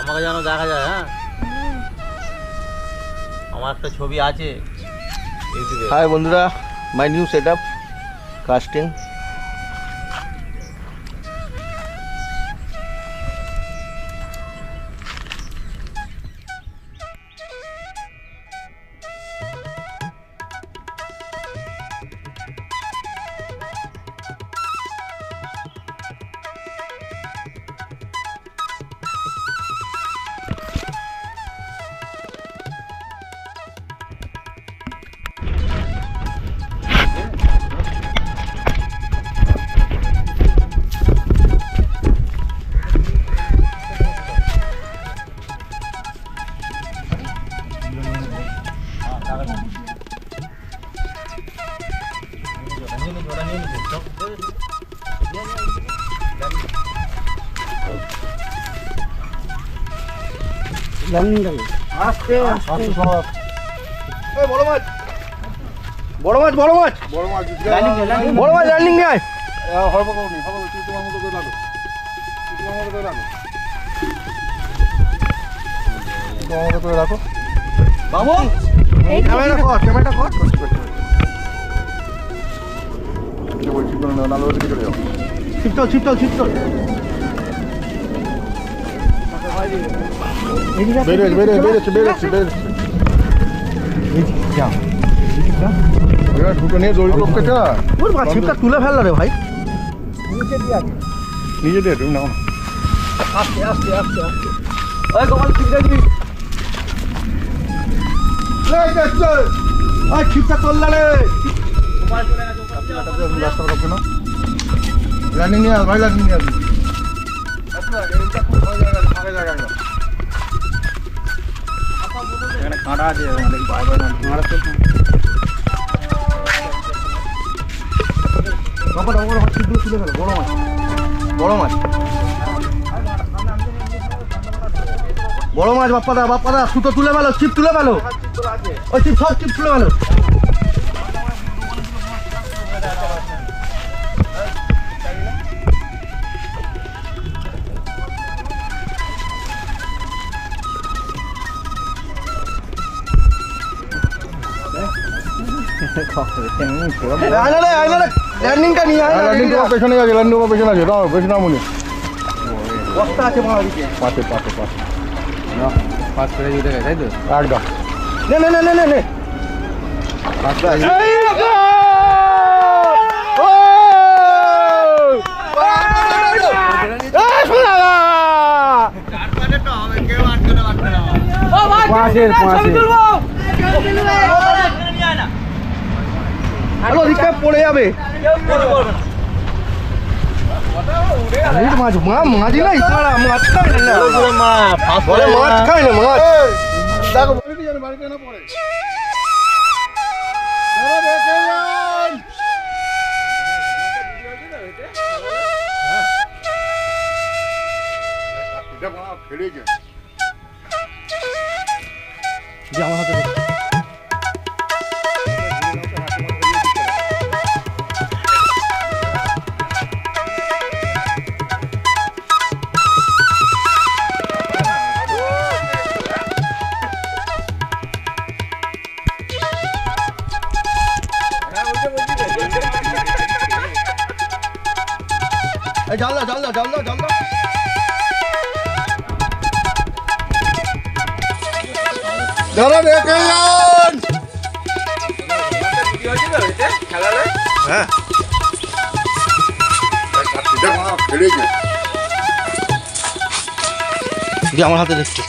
আমাকে যেন দেখা যায়। হ্যাঁ, আমার একটা ছবি আছে ইউটিউবে। হাই বন্ধুরা, my new set up casting. বড় মাছ বড় মাছ বড় মাছ বড় মাছ বড় মাছ ল্যান্ডিং নিয়ে আয়। হবে করনি হবে তুই তোমার মতো করে রাখো, তোমার মতো করে রাখো, তোমার মতো করে রাখো বাবু ক্যামেরা কর, ক্যামেরাটা কর। বলছি কোনো নালো দিকে চলে যাও। ছিপটল ছিপটল ছিপটল বেরিয়েছে বেরিয়েছে বেরিয়েছে বেরিয়েছে বেরিয়েছে এবার দুটো নিয়ে দড়ি পক্ষেটা ওর মা ছিপটা তুলে ফেললো রে ভাই। নিজে দিয়ে তুমি নাও না। আস্তে আস্তে আস্তে আস্তে ওই গোপাল ছিপটা দিবি। ওই ছিপটা তোললা রে। রাস্তা রাখবে না, রানিং নিয়ে আস ভাই, রানিং নিয়ে আসবি। এখানে কাঁটা আছে, ছিপগুলো তুলে ফেলো। বড় মাছ বড় মাছ বড় মাছ বাপ্পাদা বাপ্পাদা সুতো তুলে ফেলো, ছিপ তুলে ফেলো। ওই ছিপ সব ছিপ তুলে ফেলো। ল্যান্ডিংটা নিয়ে আয়। রানিং তোমার পেছনে আছে, রানিং তোমার পেছনে আছে, দাও পেছনে আমনি বস্তা আছে বাবা দিকে। পাশে পাশে পাশে পাঁচ করে জুটে গেছে, তাই তো? একদম নে নে নে নে নে নে পড়ে যাবে মাছ মাঝি নাই মাছ খায় না, মাছ খায় না মাছ। দেখো বাড়িতে না পড়ে আমার হাতে জাল দাও জাল দাও জাল দাও জাল দাও। দাঁড়া দেখে যান। হ্যাঁ আমার হাতে দেখছি।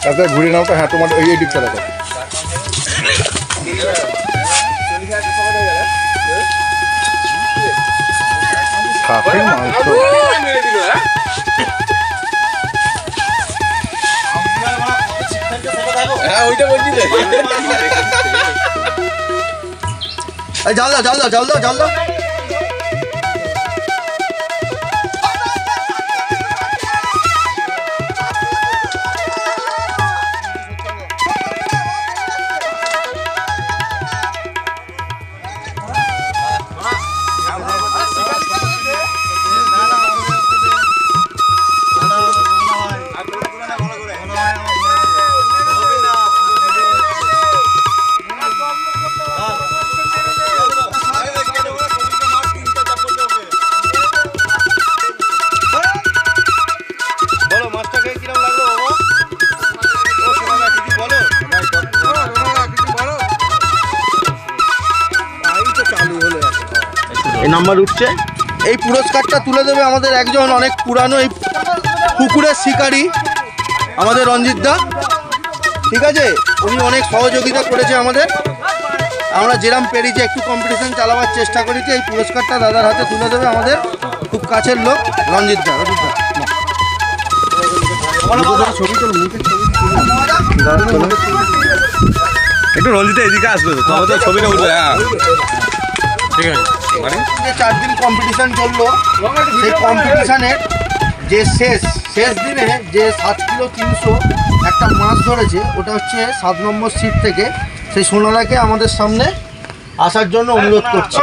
তাতে ঘুরে নাও তো। হ্যাঁ তোমার এই দিকটা দেখো। খাসির মাংস জাল দাও জাল দাও জাল দাও জাল দাও। নাম্বার উঠছে। এই পুরস্কারটা তুলে দেবে আমাদের একজন অনেক পুরানো এই পুকুরের শিকারী, আমাদের রঞ্জিত দা। ঠিক আছে, উনি অনেক সহযোগিতা করেছে আমাদের। আমরা যেরাম পেরেছি একটু কম্পিটিশন চালাবার চেষ্টা করেছি। এই পুরস্কারটা দাদার হাতে তুলে দেবে আমাদের খুব কাছের লোক রঞ্জিত দা। একটু রঞ্জিত এদিকে আসবে তো, আমাদের ছবিটা উঠবে। হ্যাঁ ঠিক আছে। মানে 4 দিন কম্পিটিশন চললো। সেই কম্পিটিশনের যে শেষ দিনে যে 7 কিলো 300 একটা মাছ ধরেছে, ওটা হচ্ছে 7 নম্বর সিট থেকে। সেই সোনালাকে আমাদের সামনে আসার জন্য অনুরোধ করছি।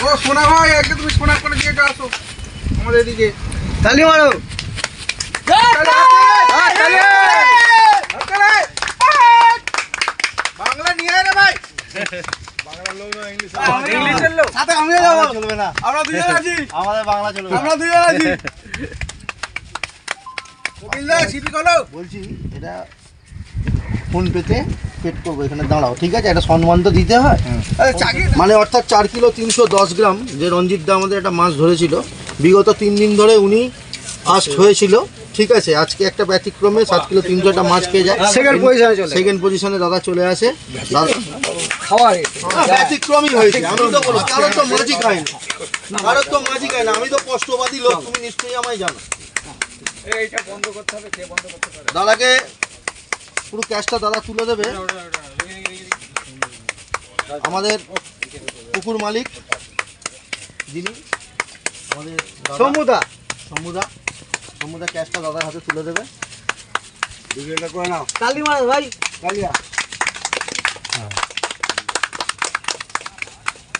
ও সোনা ভাই, আজকে তুমি সোনা করে দিয়ে আসো আমাদের এদিকে। তালি মারো। বাংলা নিয়ে আয় রে ভাই। বাংলা লোক না, ইংলিশের লোক। সাথে আমিও যাবো। চলবে না, আমরা দুজন আছি। আমাদের বাংলা চলবে। আমরা দুজন আছি। কপিল দা সিপি করো। বলছি এটা ফোন পেতে পেট করবো, এখানে দাঁড়াও। ঠিক আছে, একটা সম্মান তো দিতে হয়। মানে অর্থাৎ 4 কিলো 310 গ্রাম যে রঞ্জিত দা আমাদের একটা মাছ ধরেছিল, বিগত 3 দিন ধরে উনি ফার্স্ট হয়েছিল। ঠিক আছে, আজকে একটা ব্যতিক্রমে 7 কিলো 300 একটা মাছ পেয়ে যায়। সেকেন্ড পজিশনে দাদা চলে আসে। ব্যতিক্রমই হয়েছে। আমি তো বলবো কারোর তো মাঝি খায় না, কারোর তো মাঝি খায় না। আমি তো কষ্টবাদী লোক, তুমি নিশ্চয়ই আমায় জানো। এইটা বন্ধ করতে হবে, কে বন্ধ করতে পারে? দাদাকে পুরো ক্যাশটা দাদা তুলে দেবে। আমাদের পুকুর মালিক যিনি আমাদের সমুদা ক্যাশটা দাদার হাতে তুলে দেবে।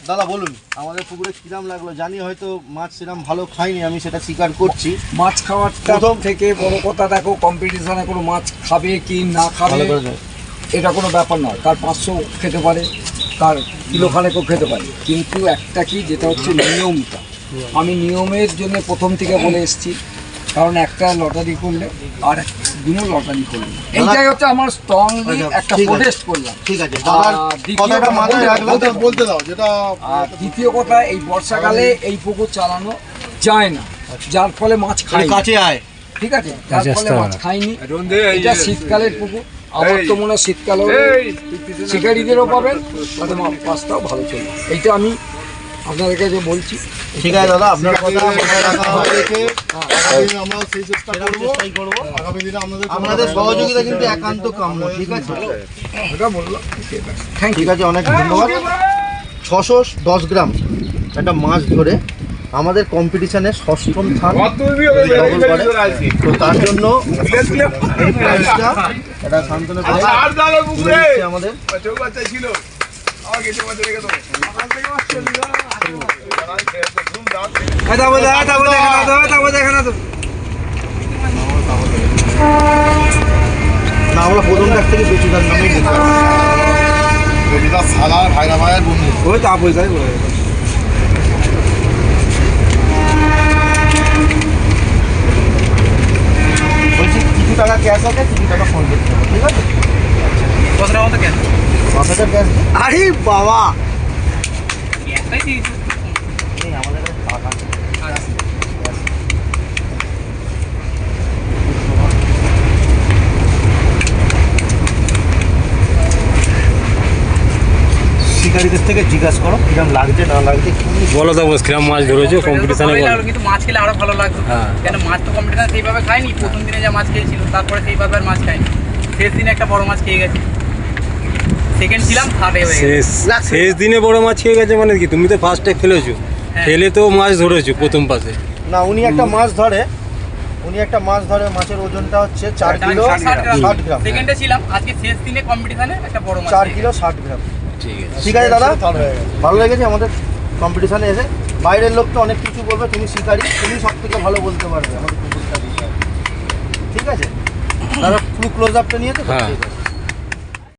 দাদা বলুন আমাদের পুকুরে কিরাম লাগলো? জানি হয়তো মাছ সেরকম ভালো খাইনি, আমি সেটা স্বীকার করছি। মাছ খাওয়ারটা থেকে বড় কথা, দেখো কম্পিটিশনে কোনো মাছ খাবে কি না খাবে এটা কোনো ব্যাপার নয়। তার 500 খেতে পারে, তার কিলোখানেকও খেতে পারে, কিন্তু একটা কি যেটা হচ্ছে নিয়মটা। আমি নিয়মের জন্য প্রথম থেকে বলে এসেছি, কারণ একটা লটারি করলে আর একদিনও লটারি করলে, এইটাই হচ্ছে আমার স্ট্রংলি একটা প্রোটেস্ট করলাম। ঠিক আছে, দাদার কথাটা মাথায় রাখলাম। বলতে দাও যেটা। আর দ্বিতীয় কথা, এই বর্ষাকালে এই পুকুর চালানো যায় না, যার ফলে মাছ খাই কাছে আয়। ঠিক আছে, যার ফলে মাছ খাইনি। এটা শীতকালের পুকুর, আমার তো মনে হয় শীতকালে শিকারীদেরও পাবেন, তাদের মাছটাও ভালো চলবে। এইটা আমি আপনাদের কাছে বলছি। ঠিক আছে দাদা, আপনার কথা মাথায় রাখা হবে। আমরা সেই চেষ্টা করবো। আগামী দিনে আপনাদের সহযোগিতা কিন্তু একান্ত কাম্য। ঠিক আছে, এটা বললাম। ঠিক আছে, অনেক ধন্যবাদ। 610 গ্রাম একটা মাছ ধরে আমাদের কম্পিটিশনে 6ম স্থান দখল করে। তো তার জন্য এই প্রাইজটা এটা শান্তনু করে আমাদের। না, আমরা প্রথম ডাক থেকে বেশি দাম নামেই দিতে সালা ভাইরা ভাইয়ের বন্ধু। ওই তা পয়সাই বলে বলছি কিছু টাকা ক্যাশ আছে, কিছু টাকা ফোন করতে হবে। ঠিক আছে, 5,000 ক্যাশ। আরে বাবা, এই আমাদের কাছে টাকা আছে। শিকারীদের থেকে জিজ্ঞাসা করো কিরম লাগছে না লাগছে। বলো তো কিরম মাছ ধরেছো কম্পিটিশনে? কিন্তু মাছ খেলে আরো ভালো লাগতো, কেন মাছ তো কম্পিটিশন সেইভাবে খাইনি। প্রথম দিনে যা মাছ খেয়েছিল, তারপরে সেইভাবে আর মাছ খাইনি। শেষ দিনে একটা বড় মাছ খেয়ে গেছে, সেকেন্ড ছিলাম, থার্ড হয়ে গেছে। শেষ দিনে বড় মাছ খেয়ে গেছে মানে কি? তুমি তো ফার্স্টে ফেলেছো, ফেলে তো মাছ ধরেছো প্রথম পাশে। না, উনি একটা মাছ ধরে, মাছের ওজনটা হচ্ছে 4 কিলো 60 গ্রাম। সেকেন্ডে ছিলাম, আজকে শেষ দিনে কম্পিটিশনে একটা বড় মাছ 4 কিলো 60 গ্রাম। ঠিক আছে, ঠিক আছে দাদা, ভালো লেগেছে আমাদের কম্পিটিশনে এসে। বাইরের লোক তো অনেক কিছু বলবে, তুমি শিকারি, তুমি সব থেকে ভালো বলতে পারবে আমাদের পুকুরটা বিষয়ে। ঠিক আছে দাদা, পুরো ক্লোজ আপটা নিয়ে তো। হ্যাঁ।